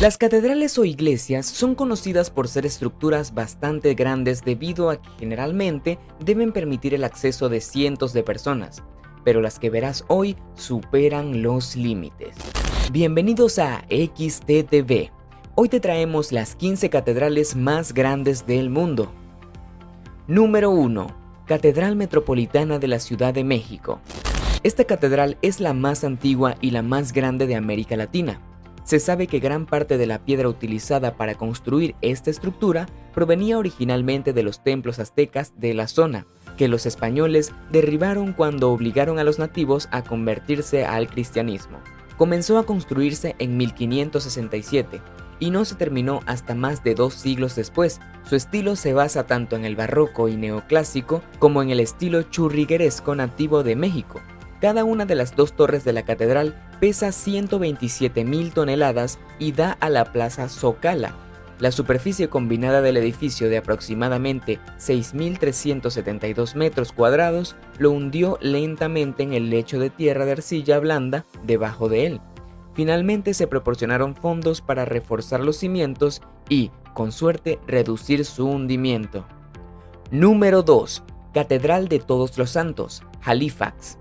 Las catedrales o iglesias son conocidas por ser estructuras bastante grandes debido a que generalmente deben permitir el acceso de cientos de personas, pero las que verás hoy superan los límites. Bienvenidos a XTTV. Hoy te traemos las 15 catedrales más grandes del mundo. Número 1. Catedral Metropolitana de la Ciudad de México. Esta catedral es la más antigua y la más grande de América Latina. Se sabe que gran parte de la piedra utilizada para construir esta estructura provenía originalmente de los templos aztecas de la zona, que los españoles derribaron cuando obligaron a los nativos a convertirse al cristianismo. Comenzó a construirse en 1567 y no se terminó hasta más de 2 siglos después. Su estilo se basa tanto en el barroco y neoclásico como en el estilo churrigueresco nativo de México. Cada una de las 2 torres de la catedral pesa 127.000 toneladas y da a la plaza Zocala. La superficie combinada del edificio de aproximadamente 6.372 metros cuadrados lo hundió lentamente en el lecho de tierra de arcilla blanda debajo de él. Finalmente se proporcionaron fondos para reforzar los cimientos y, con suerte, reducir su hundimiento. Número 2. Catedral de Todos los Santos, Halifax.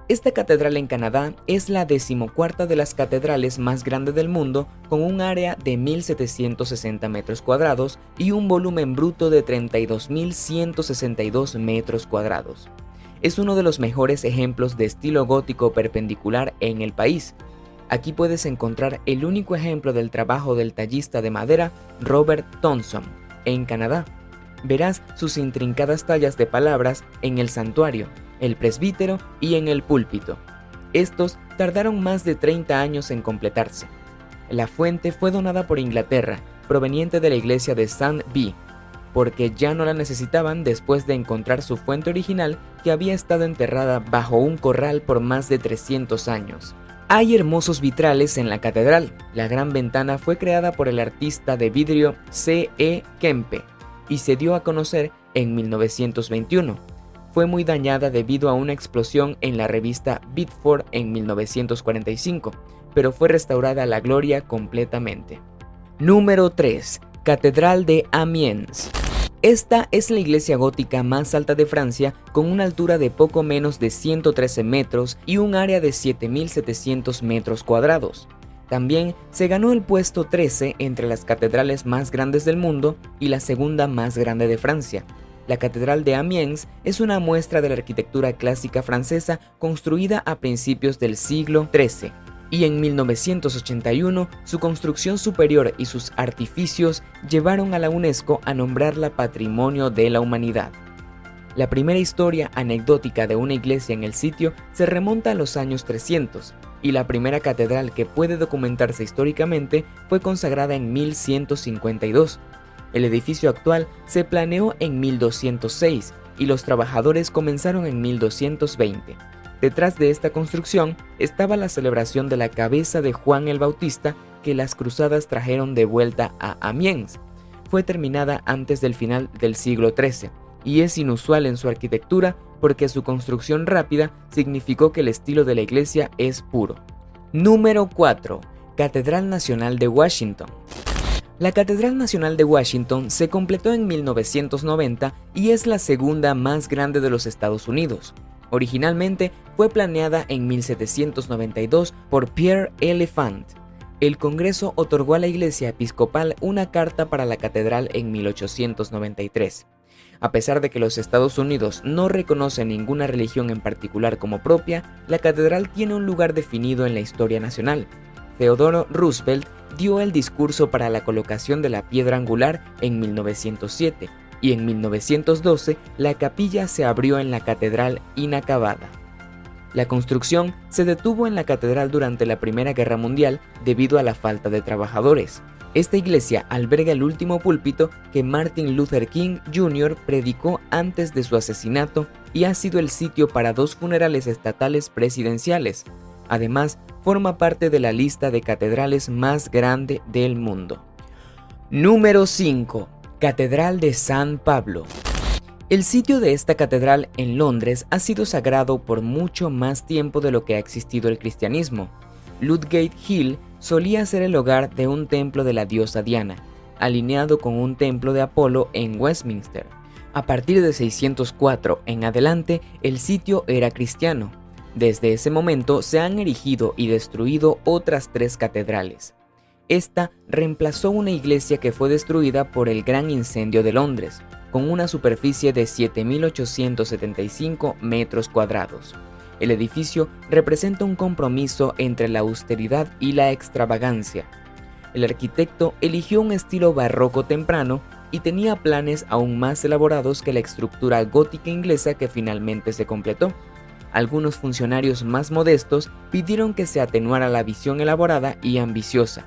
Esta catedral en Canadá es la 14ª de las catedrales más grandes del mundo, con un área de 1.760 metros cuadrados y un volumen bruto de 32.162 metros cuadrados. Es uno de los mejores ejemplos de estilo gótico perpendicular en el país. Aquí puedes encontrar el único ejemplo del trabajo del tallista de madera Robert Thompson en Canadá. Verás sus intrincadas tallas de palabras en el santuario, el presbítero y en el púlpito. Estos tardaron más de 30 años en completarse. La fuente fue donada por Inglaterra, proveniente de la iglesia de St. Bee, porque ya no la necesitaban después de encontrar su fuente original que había estado enterrada bajo un corral por más de 300 años. Hay hermosos vitrales en la catedral. La gran ventana fue creada por el artista de vidrio C.E. Kempe y se dio a conocer en 1921. Fue muy dañada debido a una explosión en la revista Biddeford en 1945, pero fue restaurada a la gloria completamente. Número 3. Catedral de Amiens. Esta es la iglesia gótica más alta de Francia, con una altura de poco menos de 113 metros y un área de 7.700 metros cuadrados. También se ganó el puesto 13 entre las catedrales más grandes del mundo y la segunda más grande de Francia. La Catedral de Amiens es una muestra de la arquitectura clásica francesa construida a principios del siglo XIII, y en 1981 su construcción superior y sus artificios llevaron a la UNESCO a nombrarla Patrimonio de la Humanidad. La primera historia anecdótica de una iglesia en el sitio se remonta a los años 300, y la primera catedral que puede documentarse históricamente fue consagrada en 1152. El edificio actual se planeó en 1206 y los trabajadores comenzaron en 1220. Detrás de esta construcción estaba la celebración de la cabeza de Juan el Bautista que las cruzadas trajeron de vuelta a Amiens. Fue terminada antes del final del siglo XIII y es inusual en su arquitectura porque su construcción rápida significó que el estilo de la iglesia es puro. Número 4. Catedral Nacional de Washington. La Catedral Nacional de Washington se completó en 1990 y es la segunda más grande de los Estados Unidos. Originalmente fue planeada en 1792 por Pierre Elephant. El Congreso otorgó a la Iglesia Episcopal una carta para la catedral en 1893. A pesar de que los Estados Unidos no reconocen ninguna religión en particular como propia, la catedral tiene un lugar definido en la historia nacional. Theodore Roosevelt dio el discurso para la colocación de la piedra angular en 1907 y en 1912 la capilla se abrió en la catedral inacabada. La construcción se detuvo en la catedral durante la Primera Guerra Mundial debido a la falta de trabajadores. Esta iglesia alberga el último púlpito que Martin Luther King Jr. predicó antes de su asesinato y ha sido el sitio para 2 funerales estatales presidenciales. Además, forma parte de la lista de catedrales más grande del mundo. Número 5. Catedral de San Pablo. El sitio de esta catedral en Londres ha sido sagrado por mucho más tiempo de lo que ha existido el cristianismo. Ludgate Hill solía ser el hogar de un templo de la diosa Diana, alineado con un templo de Apolo en Westminster. A partir de 604 en adelante, el sitio era cristiano. Desde ese momento se han erigido y destruido otras 3 catedrales. Esta reemplazó una iglesia que fue destruida por el Gran Incendio de Londres, con una superficie de 7.875 metros cuadrados. El edificio representa un compromiso entre la austeridad y la extravagancia. El arquitecto eligió un estilo barroco temprano y tenía planes aún más elaborados que la estructura gótica inglesa que finalmente se completó. Algunos funcionarios más modestos pidieron que se atenuara la visión elaborada y ambiciosa.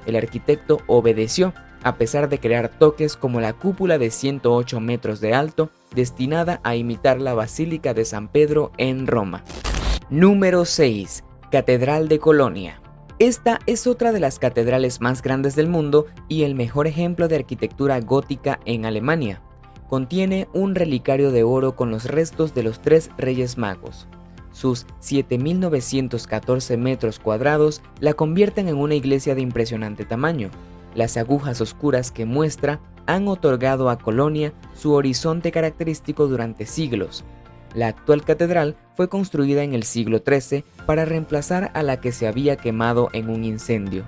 El arquitecto obedeció, a pesar de crear toques como la cúpula de 108 metros de alto, destinada a imitar la Basílica de San Pedro en Roma. Número 6. Catedral de Colonia. Esta es otra de las catedrales más grandes del mundo y el mejor ejemplo de arquitectura gótica en Alemania. Contiene un relicario de oro con los restos de los 3 Reyes Magos. Sus 7.914 metros cuadrados la convierten en una iglesia de impresionante tamaño. Las agujas oscuras que muestra han otorgado a Colonia su horizonte característico durante siglos. La actual catedral fue construida en el siglo XIII para reemplazar a la que se había quemado en un incendio.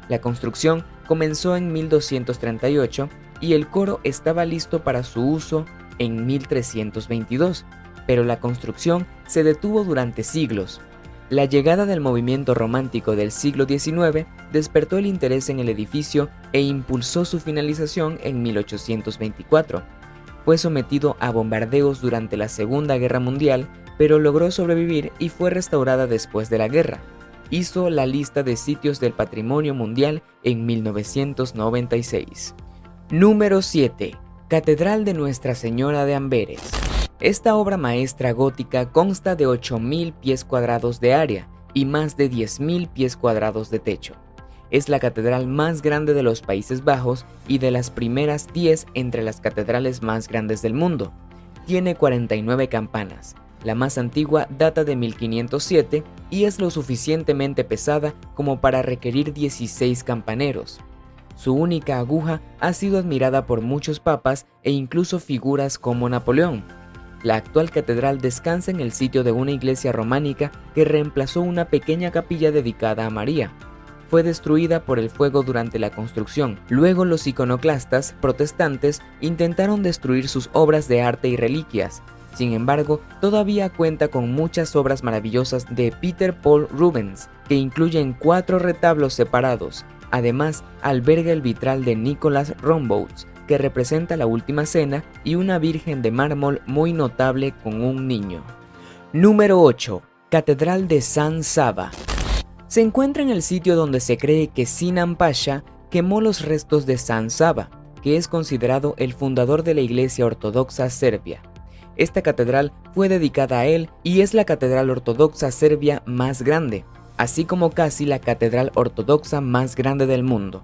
La construcción comenzó en 1238 y el coro estaba listo para su uso en 1322, pero la construcción se detuvo durante siglos. La llegada del movimiento romántico del siglo XIX despertó el interés en el edificio e impulsó su finalización en 1824. Fue sometido a bombardeos durante la Segunda Guerra Mundial, pero logró sobrevivir y fue restaurada después de la guerra. Hizo la lista de sitios del Patrimonio Mundial en 1996. Número 7. Catedral de Nuestra Señora de Amberes. Esta obra maestra gótica consta de 8.000 pies cuadrados de área y más de 10.000 pies cuadrados de techo. Es la catedral más grande de los Países Bajos y de las primeras 10 entre las catedrales más grandes del mundo. Tiene 49 campanas. La más antigua data de 1507 y es lo suficientemente pesada como para requerir 16 campaneros. Su única aguja ha sido admirada por muchos papas e incluso figuras como Napoleón. La actual catedral descansa en el sitio de una iglesia románica que reemplazó una pequeña capilla dedicada a María. Fue destruida por el fuego durante la construcción. Luego los iconoclastas protestantes intentaron destruir sus obras de arte y reliquias. Sin embargo, todavía cuenta con muchas obras maravillosas de Peter Paul Rubens, que incluyen 4 retablos separados. Además, alberga el vitral de Nicholas Rombouts, que representa la Última Cena, y una virgen de mármol muy notable con un niño. Número 8. Catedral de San Saba. Se encuentra en el sitio donde se cree que Sinan Pasha quemó los restos de San Saba, que es considerado el fundador de la Iglesia Ortodoxa Serbia. Esta catedral fue dedicada a él y es la catedral ortodoxa serbia más grande, así como casi la catedral ortodoxa más grande del mundo.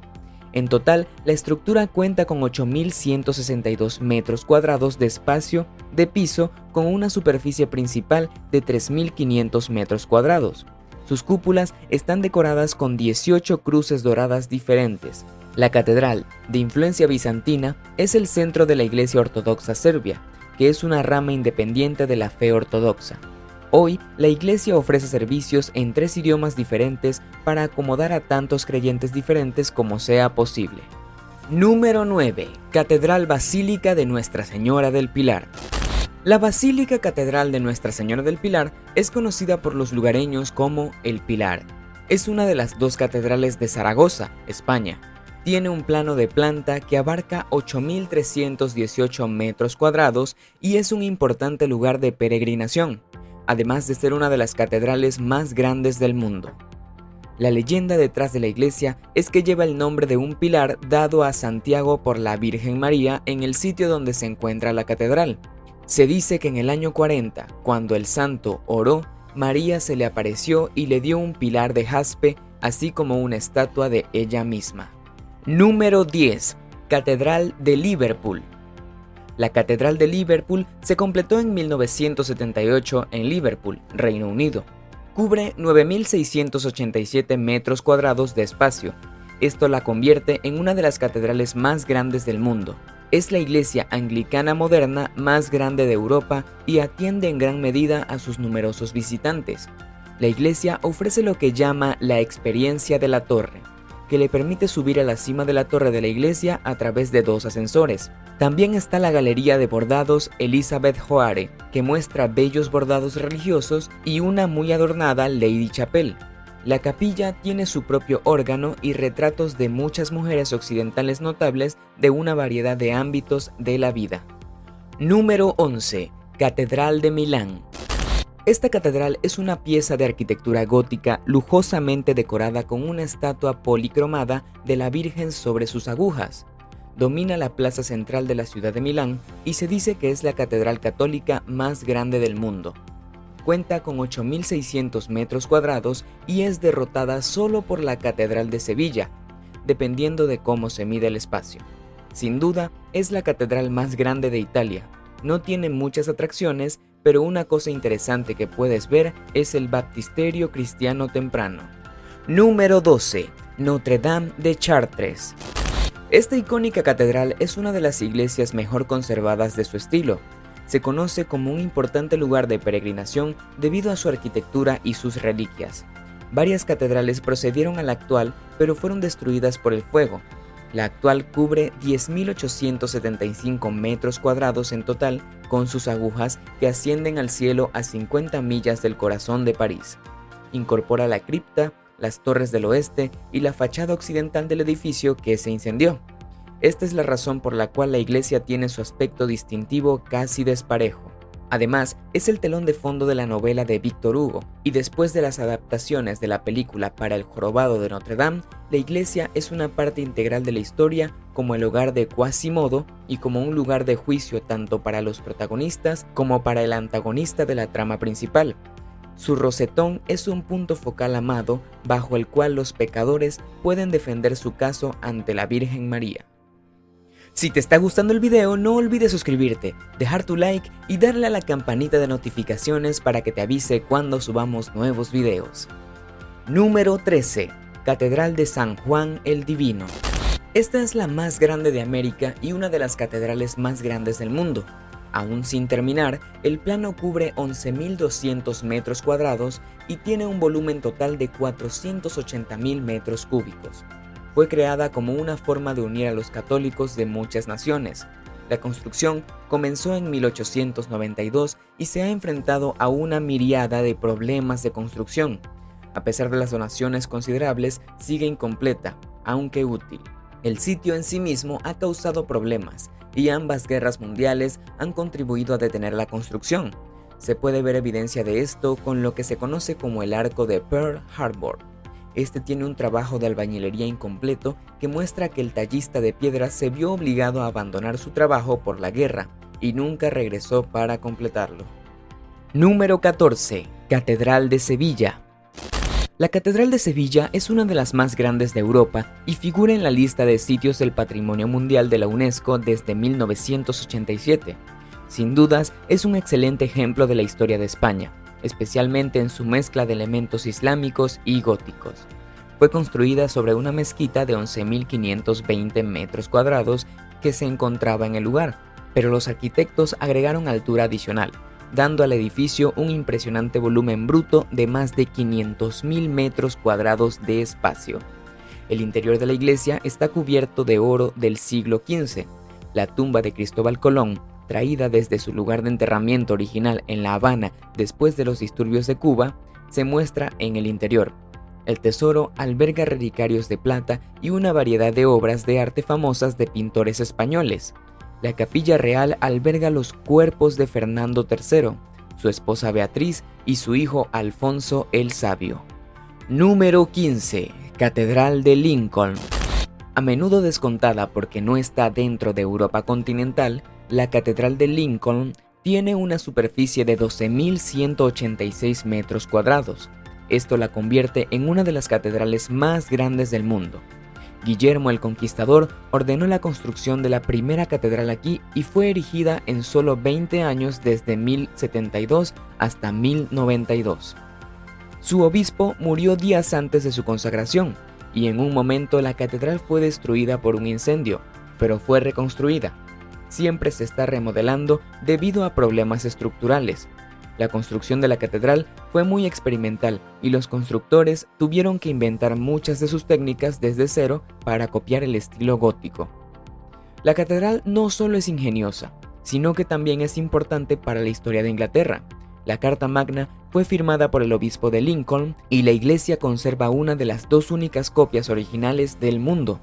En total, la estructura cuenta con 8.162 metros cuadrados de espacio de piso con una superficie principal de 3.500 metros cuadrados. Sus cúpulas están decoradas con 18 cruces doradas diferentes. La catedral, de influencia bizantina, es el centro de la Iglesia Ortodoxa Serbia, que es una rama independiente de la fe ortodoxa. Hoy, la iglesia ofrece servicios en 3 idiomas diferentes para acomodar a tantos creyentes diferentes como sea posible. Número 9. Catedral Basílica de Nuestra Señora del Pilar. La Basílica Catedral de Nuestra Señora del Pilar es conocida por los lugareños como El Pilar. Es una de las 2 catedrales de Zaragoza, España. Tiene un plano de planta que abarca 8.318 metros cuadrados y es un importante lugar de peregrinación, además de ser una de las catedrales más grandes del mundo. La leyenda detrás de la iglesia es que lleva el nombre de un pilar dado a Santiago por la Virgen María en el sitio donde se encuentra la catedral. Se dice que en el año 40, cuando el santo oró, María se le apareció y le dio un pilar de jaspe, así como una estatua de ella misma. Número 10. Catedral de Liverpool. La Catedral de Liverpool se completó en 1978 en Liverpool, Reino Unido. Cubre 9.687 metros cuadrados de espacio. Esto la convierte en una de las catedrales más grandes del mundo. Es la iglesia anglicana moderna más grande de Europa y atiende en gran medida a sus numerosos visitantes. La iglesia ofrece lo que llama la experiencia de la torre, que le permite subir a la cima de la torre de la iglesia a través de 2 ascensores. También está la galería de bordados Elizabeth Hoare, que muestra bellos bordados religiosos, y una muy adornada Lady Chapel. La capilla tiene su propio órgano y retratos de muchas mujeres occidentales notables de una variedad de ámbitos de la vida. Número 11. Catedral de Milán. Esta catedral es una pieza de arquitectura gótica lujosamente decorada con una estatua policromada de la Virgen sobre sus agujas. Domina la plaza central de la ciudad de Milán y se dice que es la catedral católica más grande del mundo. Cuenta con 8.600 metros cuadrados y es derrotada solo por la Catedral de Sevilla, dependiendo de cómo se mide el espacio. Sin duda, es la catedral más grande de Italia. No tiene muchas atracciones, pero una cosa interesante que puedes ver es el baptisterio cristiano temprano. Número 12. Notre Dame de Chartres. Esta icónica catedral es una de las iglesias mejor conservadas de su estilo. Se conoce como un importante lugar de peregrinación debido a su arquitectura y sus reliquias. Varias catedrales procedieron a la actual, pero fueron destruidas por el fuego. La actual cubre 10.875 metros cuadrados en total, con sus agujas que ascienden al cielo a 50 millas del corazón de París. Incorpora la cripta, las torres del oeste y la fachada occidental del edificio que se incendió. Esta es la razón por la cual la iglesia tiene su aspecto distintivo casi desparejo. Además, es el telón de fondo de la novela de Víctor Hugo, y después de las adaptaciones de la película para El jorobado de Notre Dame, la iglesia es una parte integral de la historia como el hogar de Quasimodo y como un lugar de juicio tanto para los protagonistas como para el antagonista de la trama principal. Su rosetón es un punto focal amado bajo el cual los pecadores pueden defender su caso ante la Virgen María. Si te está gustando el video, no olvides suscribirte, dejar tu like y darle a la campanita de notificaciones para que te avise cuando subamos nuevos videos. Número 13. Catedral de San Juan el Divino. Esta es la más grande de América y una de las catedrales más grandes del mundo. Aún sin terminar, el plano cubre 11.200 metros cuadrados y tiene un volumen total de 480.000 metros cúbicos. Fue creada como una forma de unir a los católicos de muchas naciones. La construcción comenzó en 1892 y se ha enfrentado a una miríada de problemas de construcción. A pesar de las donaciones considerables, sigue incompleta, aunque útil. El sitio en sí mismo ha causado problemas y ambas guerras mundiales han contribuido a detener la construcción. Se puede ver evidencia de esto con lo que se conoce como el arco de Pearl Harbor. Este tiene un trabajo de albañilería incompleto que muestra que el tallista de piedra se vio obligado a abandonar su trabajo por la guerra y nunca regresó para completarlo. Número 14. Catedral de Sevilla. La Catedral de Sevilla es una de las más grandes de Europa y figura en la lista de sitios del Patrimonio Mundial de la UNESCO desde 1987. Sin dudas, es un excelente ejemplo de la historia de España, especialmente en su mezcla de elementos islámicos y góticos. Fue construida sobre una mezquita de 11.520 metros cuadrados que se encontraba en el lugar, pero los arquitectos agregaron altura adicional, dando al edificio un impresionante volumen bruto de más de 500.000 metros cuadrados de espacio. El interior de la iglesia está cubierto de oro del siglo XV. La tumba de Cristóbal Colón, traída desde su lugar de enterramiento original en La Habana después de los disturbios de Cuba, se muestra en el interior. El tesoro alberga relicarios de plata y una variedad de obras de arte famosas de pintores españoles. La capilla real alberga los cuerpos de Fernando III, su esposa Beatriz y su hijo Alfonso el Sabio. Número 15. Catedral de Lincoln. A menudo descontada porque no está dentro de Europa continental, la Catedral de Lincoln tiene una superficie de 12.186 metros cuadrados. Esto la convierte en una de las catedrales más grandes del mundo. Guillermo el Conquistador ordenó la construcción de la primera catedral aquí y fue erigida en solo 20 años desde 1072 hasta 1092. Su obispo murió días antes de su consagración, y en un momento la catedral fue destruida por un incendio, pero fue reconstruida. Siempre se está remodelando debido a problemas estructurales. La construcción de la catedral fue muy experimental y los constructores tuvieron que inventar muchas de sus técnicas desde cero para copiar el estilo gótico. La catedral no solo es ingeniosa, sino que también es importante para la historia de Inglaterra. La Carta Magna fue firmada por el obispo de Lincoln y la iglesia conserva una de las dos únicas copias originales del mundo.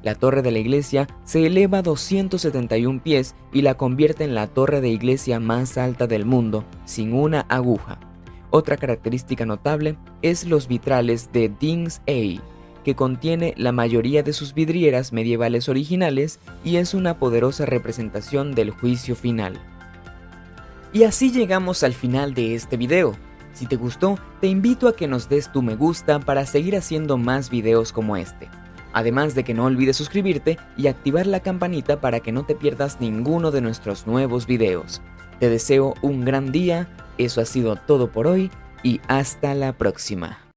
La torre de la iglesia se eleva a 271 pies y la convierte en la torre de iglesia más alta del mundo, sin una aguja. Otra característica notable es los vitrales de Dean's Eye, que contiene la mayoría de sus vidrieras medievales originales y es una poderosa representación del juicio final. Y así llegamos al final de este video. Si te gustó, te invito a que nos des tu me gusta para seguir haciendo más videos como este. Además de que no olvides suscribirte y activar la campanita para que no te pierdas ninguno de nuestros nuevos videos. Te deseo un gran día, eso ha sido todo por hoy y hasta la próxima.